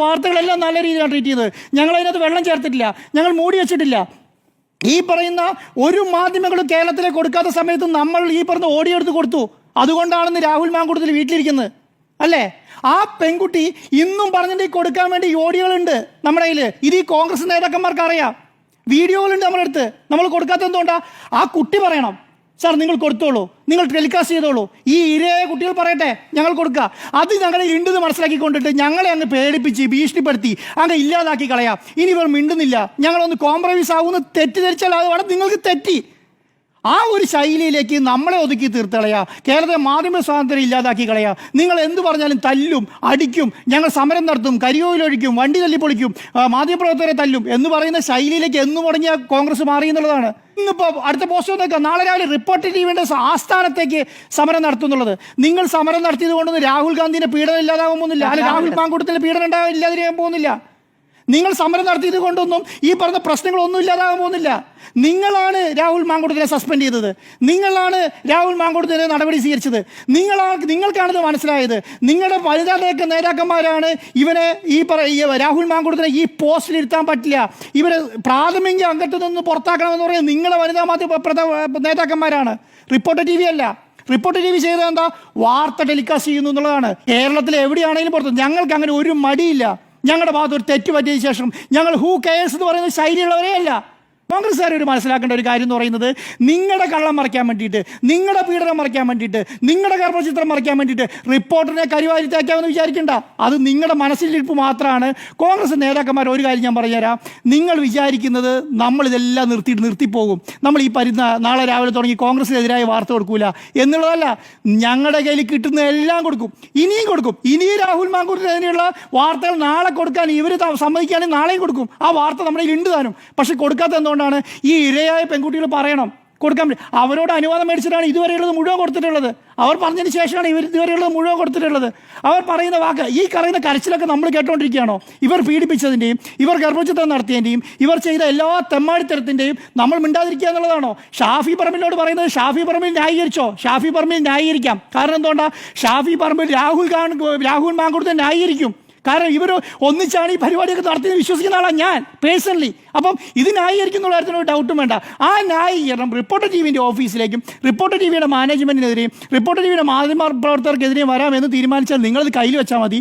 വാർത്തകളെല്ലാം നല്ല രീതിയിലാണ് ട്രീറ്റ് ചെയ്തത്. ഞങ്ങൾ അതിനകത്ത് വെള്ളം ചേർത്തിട്ടില്ല, ഞങ്ങൾ മൂടി വെച്ചിട്ടില്ല. ഈ പറയുന്ന ഒരു മാധ്യമങ്ങളും കേരളത്തിലേക്ക് കൊടുക്കാത്ത സമയത്ത് നമ്മൾ ഈ പറഞ്ഞ ഓഡിയോ എടുത്ത് കൊടുത്തു. അതുകൊണ്ടാണെന്ന് രാഹുൽ മാങ്കൂട്ടത്തിൽ വീട്ടിലിരിക്കുന്നത് അല്ലേ? ആ പെൺകുട്ടി ഇന്നും പറഞ്ഞിട്ട് കൊടുക്കാൻ വേണ്ടി ഓഡിയോകളുണ്ട് നമ്മുടെ കയ്യിൽ. ഇത് ഈ കോൺഗ്രസ് നേതാക്കന്മാർക്ക് അറിയാം, വീഡിയോകളുണ്ട് നമ്മുടെ അടുത്ത്. നമ്മൾ കൊടുക്കാത്ത എന്തുകൊണ്ടാ? ആ കുട്ടി പറയണം, സാർ നിങ്ങൾ കൊടുത്തോളൂ, നിങ്ങൾ ടെലികാസ്റ്റ് ചെയ്തോളൂ, ഈ ഇരയായ കുട്ടികൾ പറയട്ടെ, ഞങ്ങൾ കൊടുക്കുക. അത് ഞങ്ങളെ ഉണ്ടെന്ന് മനസ്സിലാക്കിക്കൊണ്ടിട്ട് ഞങ്ങളെ അങ്ങ് പേടിപ്പിച്ച് ഭീഷണിപ്പെടുത്തി അങ്ങ് ഇല്ലാതാക്കി കളയാം. ഇനി ഇവർ മിണ്ടുന്നില്ല, ഞങ്ങളൊന്ന് കോംപ്രമൈസ് ആകുമെന്ന് തെറ്റിദ്ധരിച്ചാൽ അത് അവിടെ നിങ്ങൾക്ക് തെറ്റി. ആ ഒരു ശൈലിയിലേക്ക് നമ്മളെ ഒതുക്കി തീർത്തളയാ, കേരളത്തിലെ മാധ്യമ സ്വാതന്ത്ര്യം ഇല്ലാതാക്കി കളയാ. നിങ്ങൾ എന്ത് പറഞ്ഞാലും തല്ലും അടിക്കും, ഞങ്ങൾ സമരം നടത്തും, കരിയോയിലൊഴിക്കും, വണ്ടി തല്ലിപ്പൊളിക്കും, മാധ്യമപ്രവർത്തകരെ തല്ലും എന്ന് പറയുന്ന ശൈലിയിലേക്ക് എന്ന് തുടങ്ങിയ കോൺഗ്രസ് മാറി എന്നുള്ളതാണ്. ഇന്നിപ്പോൾ അടുത്ത പോസ്റ്റ് നോക്കാം, നാളെ രാവിലെ റിപ്പോർട്ടർ ടിവിയുടെ ആസ്ഥാനത്തേക്ക് സമരം നടത്തുന്നുള്ളത്. നിങ്ങൾ സമരം നടത്തിയത് കൊണ്ടൊന്നും രാഹുൽ ഗാന്ധിന്റെ പീഡനം ഇല്ലാതാകാൻ പോകുന്നില്ല, അല്ലെങ്കിൽ രാഹുൽ മാങ്കൂട്ടത്തിന്റെ പീഡനം ഇല്ലാതിരിക്കാൻ പോകുന്നില്ല. നിങ്ങൾ സമരം നടത്തിയത് കൊണ്ടൊന്നും ഈ പറഞ്ഞ പ്രശ്നങ്ങളൊന്നും ഇല്ലാതാകാൻ പോകുന്നില്ല. നിങ്ങളാണ് രാഹുൽ മാങ്കൂട്ടത്തിനെ സസ്പെൻഡ് ചെയ്തത്, നിങ്ങളാണ് രാഹുൽ മാങ്കൂട്ടത്തിനെ നടപടി സ്വീകരിച്ചത്, നിങ്ങൾക്കാണിത് മനസ്സിലായത്. നിങ്ങളുടെ വനിതാ നേതാക്കന്മാരാണ് ഇവനെ രാഹുൽ മാങ്കൂട്ടത്തിനെ ഈ പോസ്റ്റിൽ ഇരുത്താൻ പറ്റില്ല, ഇവരെ പ്രാഥമിക അംഗത്വത്തിൽ നിന്ന് പുറത്താക്കണമെന്ന് പറയുന്നത് നിങ്ങളുടെ വനിതാ മാധ്യമ നേതാക്കന്മാരാണ്, റിപ്പോർട്ടർ ടി വി അല്ല. റിപ്പോർട്ടർ ടി വി ചെയ്തത് എന്താ? വാർത്ത ടെലികാസ്റ്റ് ചെയ്യുന്നു എന്നുള്ളതാണ്. കേരളത്തിൽ എവിടെയാണെങ്കിലും പുറത്ത് ഞങ്ങൾക്ക് അങ്ങനെ ഒരു മടിയില്ല. ഞങ്ങളുടെ ഭാഗത്ത് ഒരു തെറ്റ് പറ്റിയ ശേഷം ഞങ്ങൾ ഹൂ കെയേഴ്സ് എന്ന് പറയുന്ന ശൈലിയുള്ളവരേ അല്ല. കോൺഗ്രസ്സുകാർ ഒരു മനസ്സിലാക്കേണ്ട ഒരു കാര്യം എന്ന് പറയുന്നത്, നിങ്ങളുടെ കള്ളം മറയ്ക്കാൻ വേണ്ടിയിട്ട്, നിങ്ങളുടെ പീഡനം മറയ്ക്കാൻ വേണ്ടിയിട്ട്, നിങ്ങളുടെ ഗർഭചിത്രം മറയ്ക്കാൻ വേണ്ടിയിട്ട് റിപ്പോർട്ടറിനെ കരിവാരിത്തേക്കാമെന്ന് വിചാരിക്കേണ്ട. അത് നിങ്ങളുടെ മനസ്സിലിരിപ്പ് മാത്രമാണ്. കോൺഗ്രസ് നേതാക്കന്മാർ ഒരു കാര്യം ഞാൻ പറഞ്ഞുതരാം, നിങ്ങൾ വിചാരിക്കുന്നത് നമ്മളിതെല്ലാം നിർത്തിപ്പോകും, നമ്മൾ ഈ നാളെ രാവിലെ തുടങ്ങി കോൺഗ്രസിനെതിരായ വാർത്ത കൊടുക്കൂല എന്നുള്ളതല്ല. ഞങ്ങളുടെ കയ്യിൽ കിട്ടുന്ന എല്ലാം കൊടുക്കും, ഇനിയും കൊടുക്കും. ഇനിയും രാഹുൽ മാങ്കൂട്ടത്തിനെതിരെയുള്ള വാർത്തകൾ നാളെ കൊടുക്കാൻ ഇവർ സമ്മതിക്കുകയാണെങ്കിൽ നാളെയും കൊടുക്കും. ആ വാർത്ത നമ്മുടെ കയ്യിൽ ഉണ്ട് താനും. പക്ഷെ കൊടുക്കാത്ത എന്തുകൊണ്ടാണ്? ഈ ഇരയായ പെൺകുട്ടികൾ പറയണം, കൊടുക്കാൻ. അവരോട് അനുവാദം മേടിച്ചിട്ടാണ് ഇതുവരെയുള്ളത് മുഴുവൻ കൊടുത്തിട്ടുള്ളത്. അവർ പറഞ്ഞതിന് ശേഷമാണ് ഇതുവരെയുള്ളത് മുഴുവൻ കൊടുത്തിട്ടുള്ളത്. അവർ പറയുന്ന വാക്ക്, ഈ പറയുന്ന കരച്ചിലൊക്കെ നമ്മൾ കേട്ടോണ്ടിരിക്കുകയാണോ? ഇവർ പീഡിപ്പിച്ചതിൻ്റെയും ഇവർ ഗർഭചിത്രം നടത്തിയതിൻ്റെയും ഇവർ ചെയ്ത എല്ലാ തെമ്മാടിത്തരത്തിൻ്റെയും നമ്മൾ മിണ്ടാതിരിക്കുക എന്നുള്ളതാണോ? ഷാഫി പറമ്പിലിനോട് പറയുന്നത് ഷാഫി പറമ്പിൽ ന്യായീകരിച്ചോ? ഷാഫി പറമ്പിൽ ന്യായീകരിക്കാം. കാരണം എന്തുകൊണ്ടാണ്? ഷാഫി പറമ്പിൽ രാഹുൽ മാങ്കൂട്ടത്തെ ന്യായീകരിക്കും. കാരണം ഇവർ ഒന്നിച്ചാണ് ഈ പരിപാടിയൊക്കെ നടത്തിയെന്ന് വിശ്വസിക്കുന്ന ആളാണ് ഞാൻ പേഴ്സണലി. അപ്പം ഇത് ന്യായീകരിക്കുന്ന കാര്യത്തിനൊരു ഡൗട്ടും വേണ്ട. ആ ന്യായീകരണം റിപ്പോർട്ടർ ടി വിൻ്റെ ഓഫീസിലേക്കും റിപ്പോർട്ടർ ടി വിയുടെ മാനേജ്മെൻറ്റിനെതിരെയും റിപ്പോർട്ടർ ടി വിയുടെ മാധ്യമ പ്രവർത്തകർക്കെതിരെയും വരാമെന്ന് തീരുമാനിച്ചാൽ നിങ്ങളത് കയ്യിൽ വെച്ചാൽ മതി.